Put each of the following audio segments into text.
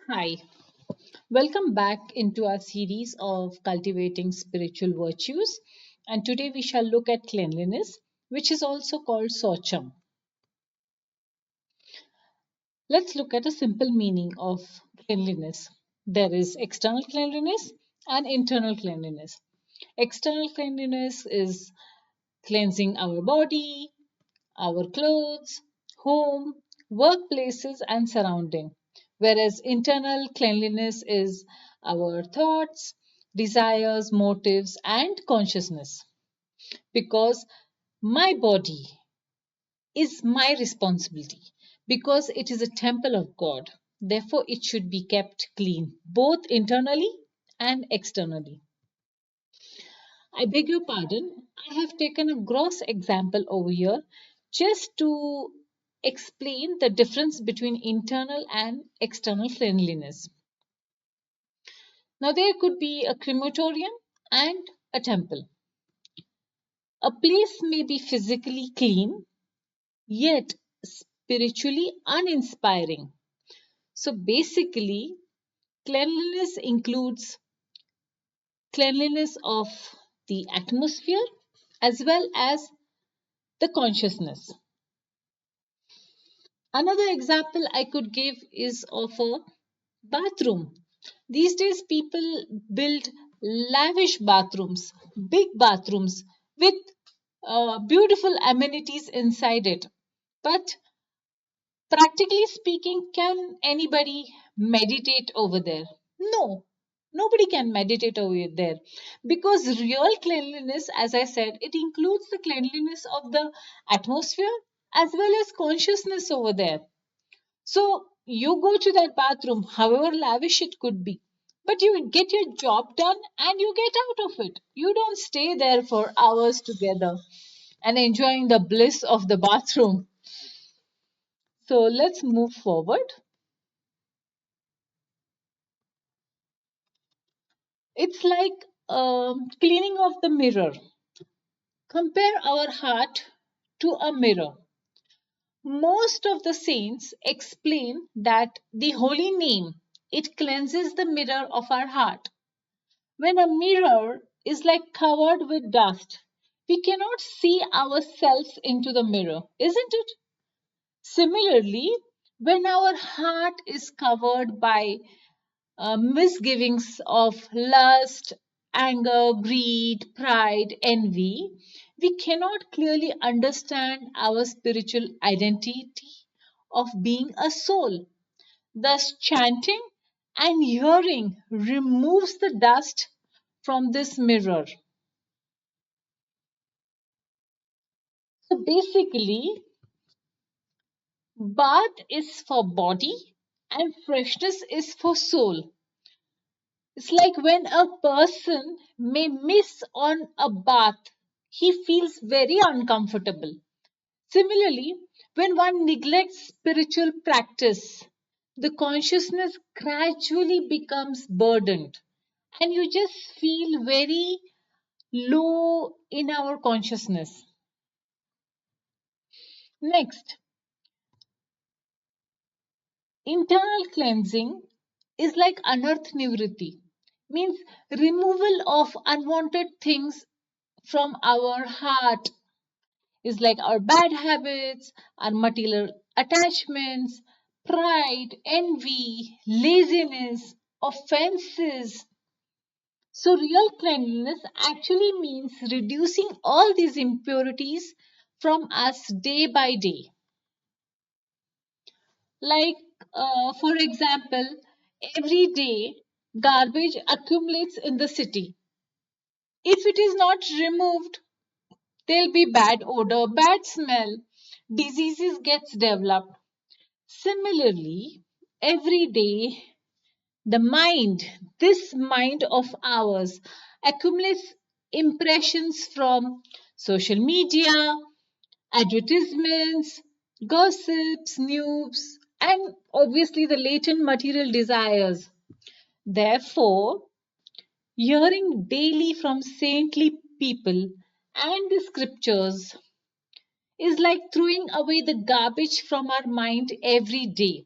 Hi, welcome back into our series of cultivating spiritual virtues. And today we shall look at cleanliness, which is also called socham. Let's look at a simple meaning of cleanliness. There is external cleanliness and internal cleanliness. External cleanliness is cleansing our body, our clothes, home, workplaces, and surrounding. Whereas internal cleanliness is our thoughts, desires, motives, and consciousness. Because my body is my responsibility, because it is a temple of God. Therefore, it should be kept clean, both internally and externally. I beg your pardon, I have taken a gross example over here just to explain the difference between internal and external cleanliness. Now, there could be a crematorium and a temple. A place may be physically clean, yet spiritually uninspiring. So, basically, cleanliness includes cleanliness of the atmosphere as well as the consciousness. Another example I could give is of a bathroom. These days, people build lavish bathrooms, big bathrooms with beautiful amenities inside it. But practically speaking, can anybody meditate over there? No, nobody can meditate over there because real cleanliness, as I said, it includes the cleanliness of the atmosphere as well as consciousness over there. So you go to that bathroom, however lavish it could be, but you get your job done and you get out of it. You don't stay there for hours together and enjoying the bliss of the bathroom. So let's move forward. It's like cleaning of the mirror. Compare our heart to a mirror. Most of the saints explain that the holy name it cleanses the mirror of our heart. When a mirror is like covered with dust, we cannot see ourselves into the mirror, isn't it? Similarly, when our heart is covered by misgivings of lust, anger, greed, pride, envy, we cannot clearly understand our spiritual identity of being a soul. Thus, chanting and hearing removes the dust from this mirror. So basically, bath is for body and freshness is for soul. It's like when a person may miss on a bath, he feels very uncomfortable. Similarly, when one neglects spiritual practice, the consciousness gradually becomes burdened and you just feel very low in our consciousness. Next, internal cleansing is like anarth nivritti, means removal of unwanted things from our heart, is like our bad habits, our material attachments, pride, envy, laziness, offenses. So, real cleanliness actually means reducing all these impurities from us day by day. Like, for example, every day garbage accumulates in the city. If it is not removed, there'll be bad odor, bad smell, diseases gets developed. Similarly, every day the mind, this mind of ours, accumulates impressions from social media, advertisements, gossips, news, and obviously the latent material desires. Therefore, hearing daily from saintly people and the scriptures is like throwing away the garbage from our mind every day.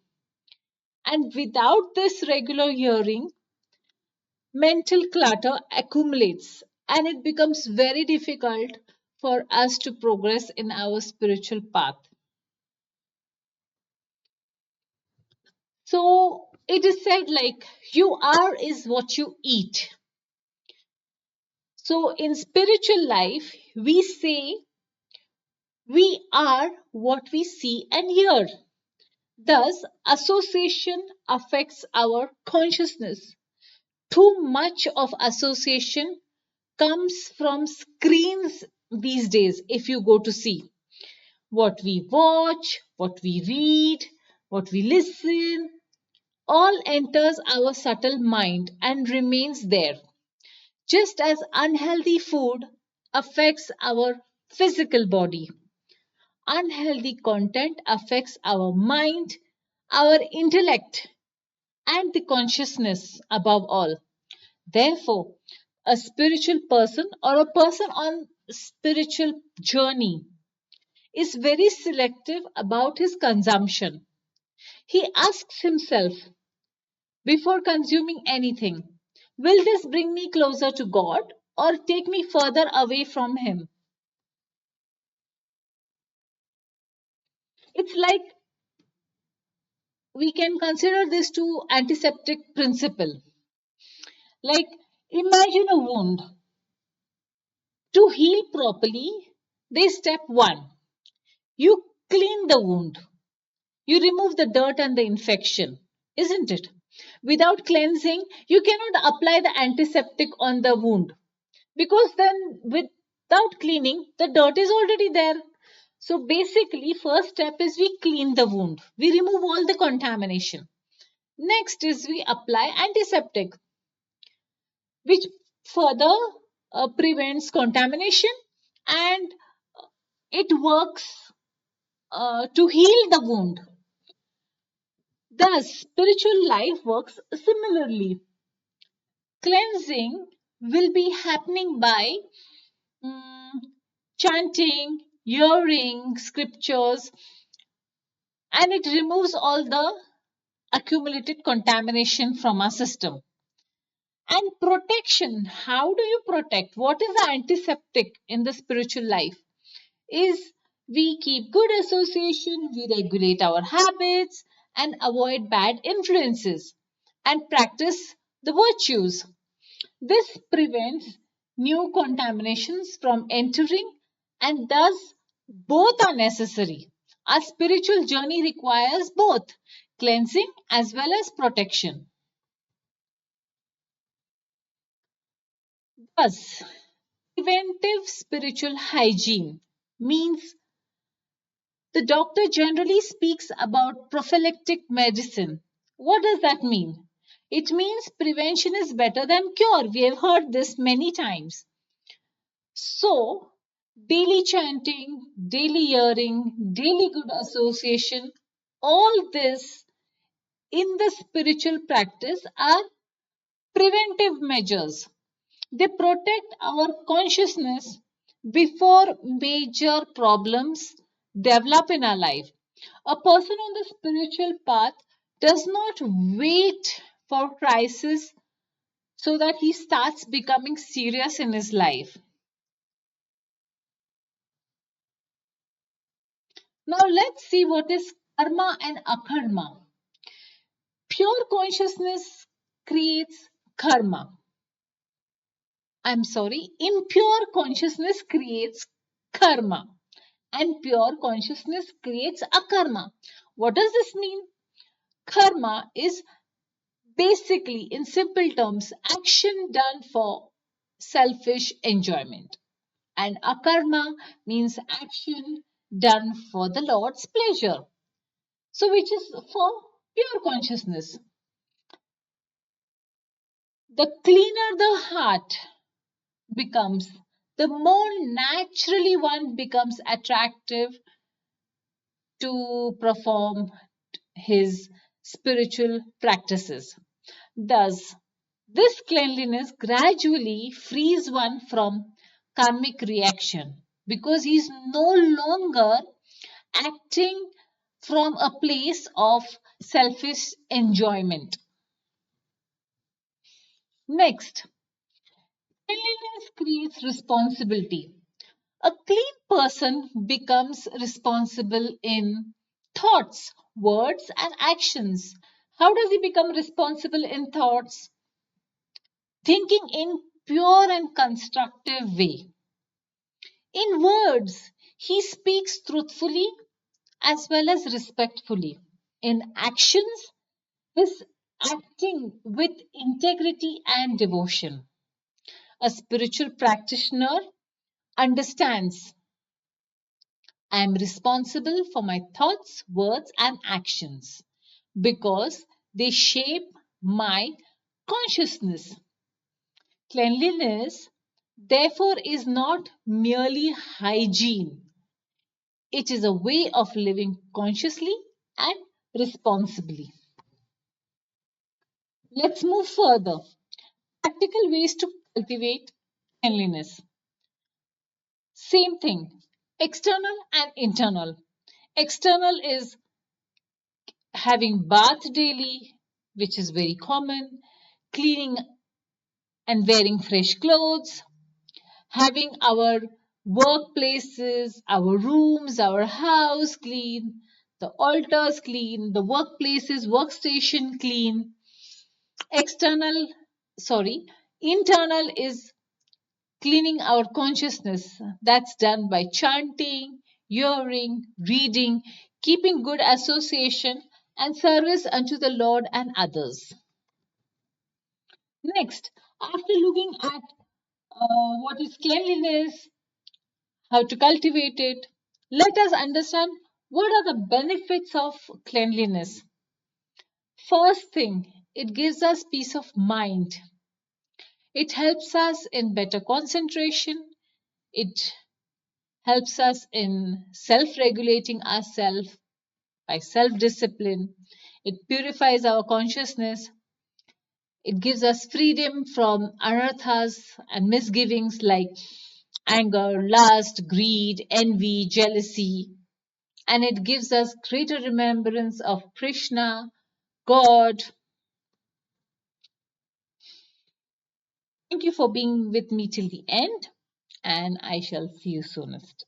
And without this regular hearing, mental clutter accumulates and it becomes very difficult for us to progress in our spiritual path. So it is said like you are is what you eat. So in spiritual life, we say we are what we see and hear. Thus, association affects our consciousness. Too much of association comes from screens these days. If you go to see what we watch, what we read, what we listen, all enters our subtle mind and remains there. Just as unhealthy food affects our physical body, unhealthy content affects our mind, our intellect, and the consciousness above all. Therefore, a spiritual person or a person on spiritual journey is very selective about his consumption. He asks himself before consuming anything, will this bring me closer to God or take me further away from him? It's like we can consider this to antiseptic principle. Like imagine a wound. To heal properly, they step one. You clean the wound. You remove the dirt and the infection, isn't it? Without cleansing, you cannot apply the antiseptic on the wound because then without cleaning, the dirt is already there. So basically, first step is we clean the wound. We remove all the contamination. Next is we apply antiseptic, which further prevents contamination and it works to heal the wound. Thus, spiritual life works similarly. Cleansing will be happening by mm, chanting, hearing scriptures, and it removes all the accumulated contamination from our system. And protection, how do you protect? What is the antiseptic in the spiritual life? Is we keep good association, we regulate our habits and avoid bad influences and practice the virtues. This prevents new contaminations from entering and thus both are necessary. Our spiritual journey requires both cleansing as well as protection. Thus, preventive spiritual hygiene means the doctor generally speaks about prophylactic medicine. What does that mean? It means prevention is better than cure. We have heard this many times. So, daily chanting, daily hearing, daily good association, all this in the spiritual practice are preventive measures. They protect our consciousness before major problems develop in our life. A person on the spiritual path does not wait for crisis so that he starts becoming serious in his life. Now let's see what is karma and akarma. Pure consciousness creates karma. I'm sorry, impure consciousness creates karma and pure consciousness creates akarma. What does this mean? Karma is basically, in simple terms, action done for selfish enjoyment. And akarma means action done for the Lord's pleasure. So, which is for pure consciousness. The cleaner the heart becomes, the more naturally one becomes attractive to perform his spiritual practices. Thus, this cleanliness gradually frees one from karmic reaction because he is no longer acting from a place of selfish enjoyment. Next, cleanliness creates responsibility. A clean person becomes responsible in thoughts, words, and actions. How does he become responsible in thoughts? Thinking in pure and constructive way. In words, he speaks truthfully as well as respectfully. In actions, he's acting with integrity and devotion. A spiritual practitioner understands I am responsible for my thoughts, words, and actions because they shape my consciousness. Cleanliness, therefore, is not merely hygiene, it is a way of living consciously and responsibly. Let's move further. Practical ways to cultivate cleanliness. Same thing, external and internal. External is having bath daily, which is very common, cleaning and wearing fresh clothes, having our workplaces, our rooms, our house clean, the altars clean, the workplaces, workstation clean. External, sorry, internal is cleaning our consciousness. That's done by chanting, hearing, reading, keeping good association and service unto the Lord and others. Next, after looking at what is cleanliness, how to cultivate it, let us understand what are the benefits of cleanliness. First thing, it gives us peace of mind. It helps us in better concentration. It helps us in self regulating ourselves by self discipline. It purifies our consciousness. It gives us freedom from anarthas and misgivings like anger, lust, greed, envy, jealousy. And it gives us greater remembrance of Krishna, God. Thank you for being with me till the end, and I shall see you soonest.